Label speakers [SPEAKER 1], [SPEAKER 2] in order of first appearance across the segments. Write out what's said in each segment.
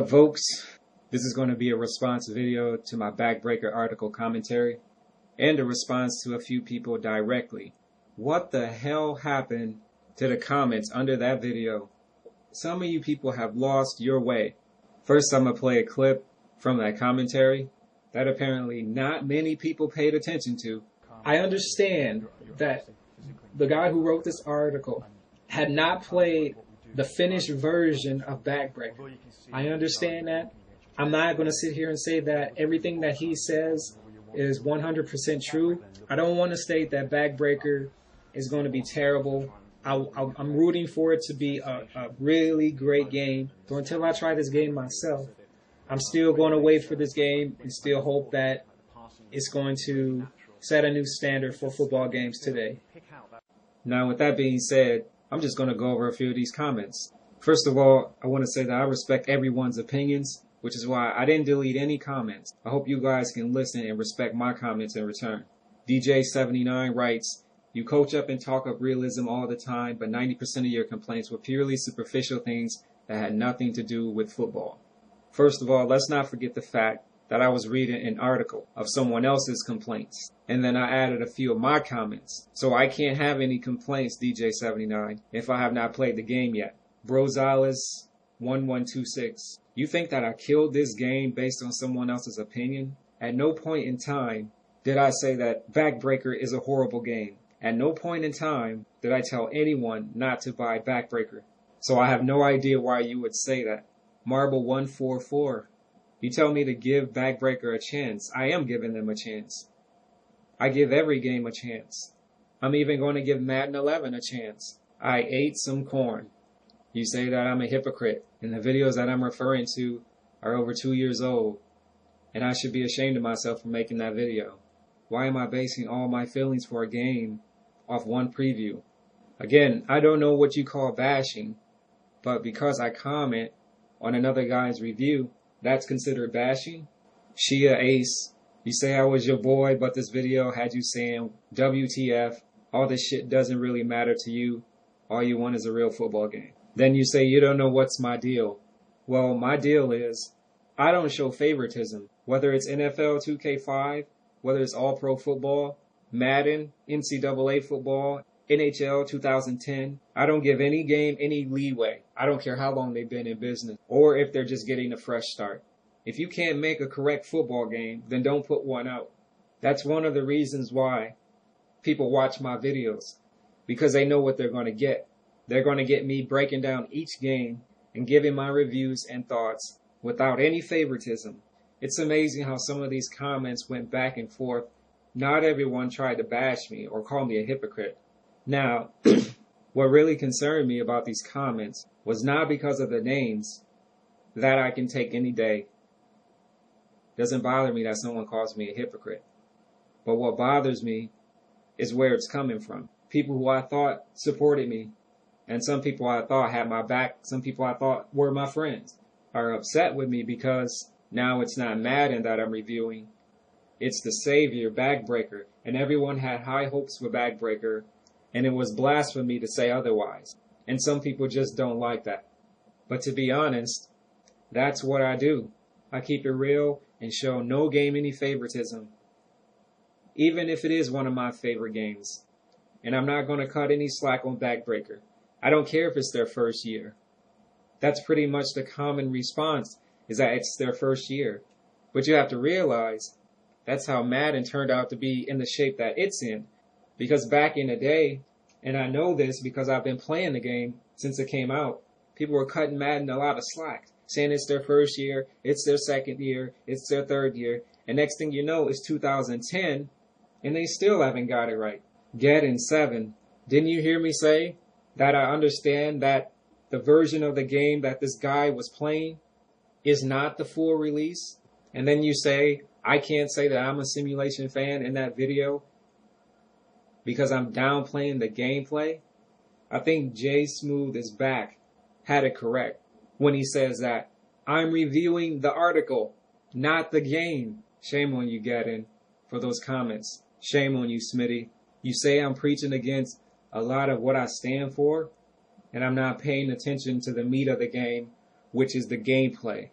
[SPEAKER 1] Folks? This is going to be a response video to my Backbreaker article commentary and a response to a few people directly. What the hell happened to the comments under that video? Some of you people have lost your way. First, I'm going to play a clip from that commentary that apparently not many people paid attention to.
[SPEAKER 2] I understand that the guy who wrote this article had not played the finished version of Backbreaker. I understand that. I'm not going to sit here and say that everything that he says is 100% true. I don't want to state that Backbreaker is going to be terrible. I'm rooting for it to be a really great game. So until I try this game myself, I'm still going to wait for this game and still hope that it's going to set a new standard for football games today.
[SPEAKER 1] Now, with that being said, I'm just going to go over a few of these comments. First of all, I want to say that I respect everyone's opinions, which is why I didn't delete any comments. I hope you guys can listen and respect my comments in return. DJ79 writes, "You coach up and talk up realism all the time, but 90% of your complaints were purely superficial things that had nothing to do with football." First of all, let's not forget the fact that I was reading an article of someone else's complaints, and then I added a few of my comments. So I can't have any complaints, DJ79, if I have not played the game yet. Brozales1126. You think that I killed this game based on someone else's opinion? At no point in time did I say that Backbreaker is a horrible game. At no point in time did I tell anyone not to buy Backbreaker. So I have no idea why you would say that. Marble144. You tell me to give Backbreaker a chance. I am giving them a chance. I give every game a chance. I'm even going to give Madden 11 a chance. I ate some corn. You say that I'm a hypocrite, and the videos that I'm referring to are over 2 years old, and I should be ashamed of myself for making that video. Why am I basing all my feelings for a game off one preview? Again, I don't know what you call bashing, but because I comment on another guy's review, that's considered bashing? Shia Ace, you say I was your boy, but this video had you saying WTF, all this shit doesn't really matter to you, all you want is a real football game. Then you say you don't know what's my deal. Well, my deal is, I don't show favoritism, whether it's NFL 2K5, whether it's All-Pro football, Madden, NCAA football, NHL 2010. I don't give any game any leeway. I don't care how long they've been in business or if they're just getting a fresh start. If you can't make a correct football game, then don't put one out. That's one of the reasons why people watch my videos, because they know what they're going to get. They're going to get me breaking down each game and giving my reviews and thoughts without any favoritism. It's amazing how some of these comments went back and forth. Not everyone tried to bash me or call me a hypocrite. Now, what really concerned me about these comments was not because of the names. That I can take any day. Doesn't bother me that someone calls me a hypocrite. But what bothers me is where it's coming from. People who I thought supported me, and some people I thought had my back, some people I thought were my friends, are upset with me because now it's not Madden that I'm reviewing. It's the savior, Backbreaker, and everyone had high hopes for Backbreaker, and it was blasphemy to say otherwise. And some people just don't like that. But to be honest, that's what I do. I keep it real and show no game any favoritism, even if it is one of my favorite games. And I'm not going to cut any slack on Backbreaker. I don't care if it's their first year. That's pretty much the common response, is that it's their first year. But you have to realize that's how Madden turned out to be in the shape that it's in. Because back in the day, and I know this because I've been playing the game since it came out, people were cutting Madden a lot of slack, saying it's their first year, it's their second year, it's their third year, and next thing you know, it's 2010, and they still haven't got it right. Get7, didn't you hear me say that I understand that the version of the game that this guy was playing is not the full release? And then you say, I can't say that I'm a simulation fan in that video because I'm downplaying the gameplay? I think Jay Smooth is back had it correct when he says that I'm reviewing the article, not the game. Shame on you, Gadden, for those comments. Shame on you, Smitty. You say I'm preaching against a lot of what I stand for, and I'm not paying attention to the meat of the game, which is the gameplay.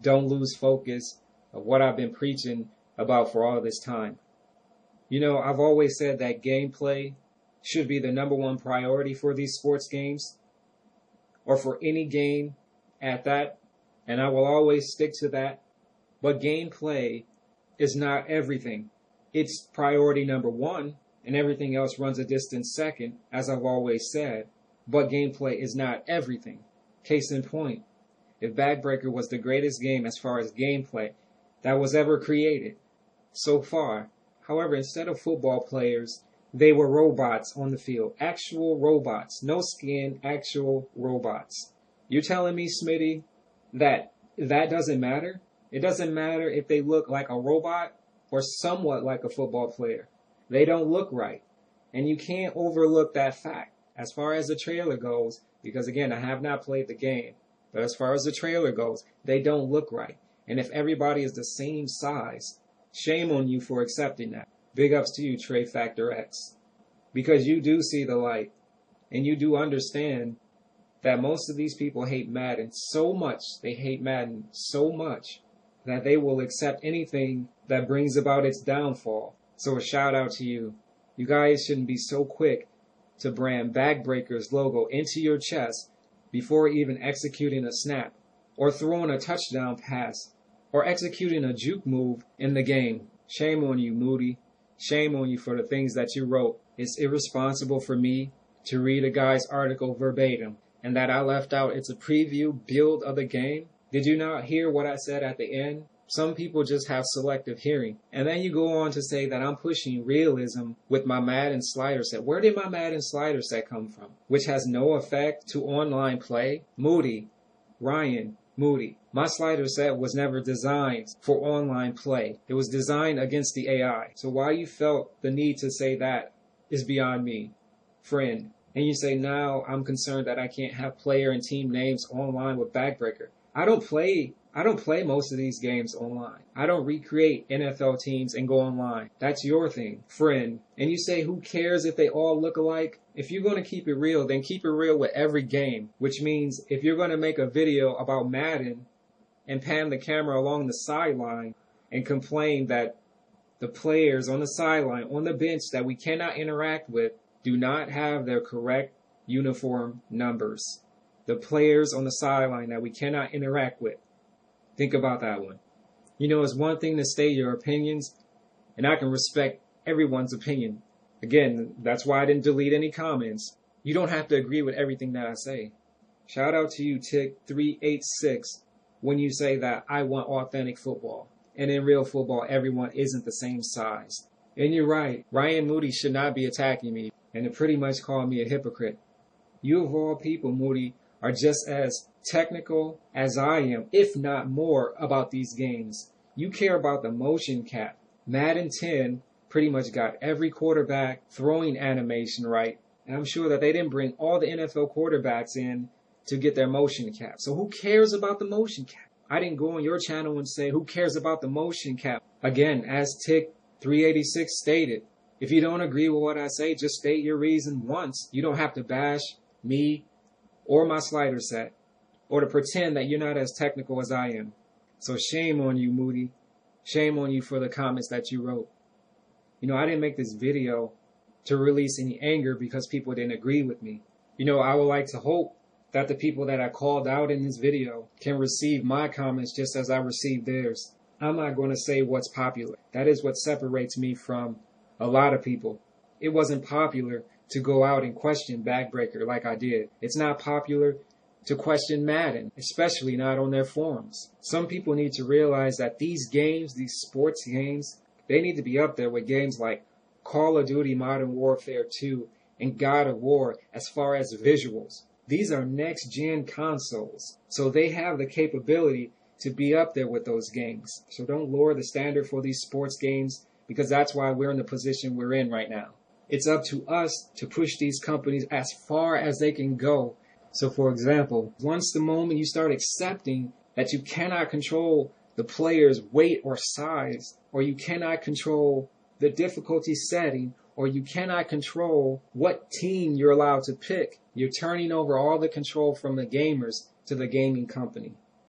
[SPEAKER 1] don't lose focus of what I've been preaching about for all this time. You know, I've always said that gameplay should be the number one priority for these sports games, or for any game at that, and I will always stick to that. But gameplay is not everything. It's priority number one, and everything else runs a distant second, as I've always said. But gameplay is not everything. Case in point, if Backbreaker was the greatest game as far as gameplay that was ever created so far, however, instead of football players, they were robots on the field. Actual robots. No skin, actual robots. You're telling me, Smitty, that doesn't matter? It doesn't matter if they look like a robot or somewhat like a football player. They don't look right. And you can't overlook that fact. As far as the trailer goes, because again, I have not played the game, but as far as the trailer goes, they don't look right. And if everybody is the same size, shame on you for accepting that. Big ups to you, Trey Factor X. Because you do see the light. And you do understand that most of these people hate Madden so much, they hate Madden so much, that they will accept anything that brings about its downfall. So a shout out to you. You guys shouldn't be so quick to brand Backbreaker's logo into your chest before even executing a snap, or throwing a touchdown pass, or executing a juke move in the game. Shame on you, Moody. Shame on you for the things that you wrote. It's irresponsible for me to read a guy's article verbatim, and that I left out it's a preview build of the game. Did you not hear what I said at the end? Some people just have selective hearing. And then you go on to say that I'm pushing realism with my Madden slider set. Where did my Madden slider set come from? Which has no effect to online play? Moody, Ryan, Moody. My slider set was never designed for online play. It was designed against the AI. So why you felt the need to say that is beyond me, friend. And you say, now I'm concerned that I can't have player and team names online with Backbreaker. I don't play most of these games online. I don't recreate NFL teams and go online. That's your thing, friend. And you say, who cares if they all look alike? If you're going to keep it real, then keep it real with every game. Which means if you're going to make a video about Madden and pan the camera along the sideline and complain that the players on the sideline, on the bench that we cannot interact with, do not have their correct uniform numbers. The players on the sideline that we cannot interact with. Think about that one. You know, it's one thing to state your opinions, and I can respect everyone's opinion. Again, that's why I didn't delete any comments. You don't have to agree with everything that I say. Shout out to you, Tick386, when you say that I want authentic football. And in real football, everyone isn't the same size. And you're right, Ryan Moody should not be attacking me, and to pretty much call me a hypocrite. You of all people, Moody, are just as technical as I am, if not more, about these games. You care about the motion cap. Madden 10 pretty much got every quarterback throwing animation right, and I'm sure that they didn't bring all the NFL quarterbacks in to get their motion cap. So who cares about the motion cap? I didn't go on your channel and say, who cares about the motion cap? Again, as Tick386 stated, if you don't agree with what I say, just state your reason once. You don't have to bash me or my slider set, or to pretend that you're not as technical as I am. So shame on you, Moody. Shame on you for the comments that you wrote. You know, I didn't make this video to release any anger because people didn't agree with me. You know, I would like to hope that the people that I called out in this video can receive my comments just as I received theirs. I'm not going to say what's popular. That is what separates me from a lot of people. It wasn't popular to go out and question Backbreaker like I did. It's not popular to question Madden, especially not on their forums. Some people need to realize that these games, these sports games, they need to be up there with games like Call of Duty Modern Warfare 2 and God of War as far as visuals. These are next-gen consoles, so they have the capability to be up there with those games. So don't lower the standard for these sports games, because that's why we're in the position we're in right now. It's up to us to push these companies as far as they can go. So for example, once the moment you start accepting that you cannot control the player's weight or size, or you cannot control the difficulty setting, or you cannot control what team you're allowed to pick, you're turning over all the control from the gamers to the gaming company.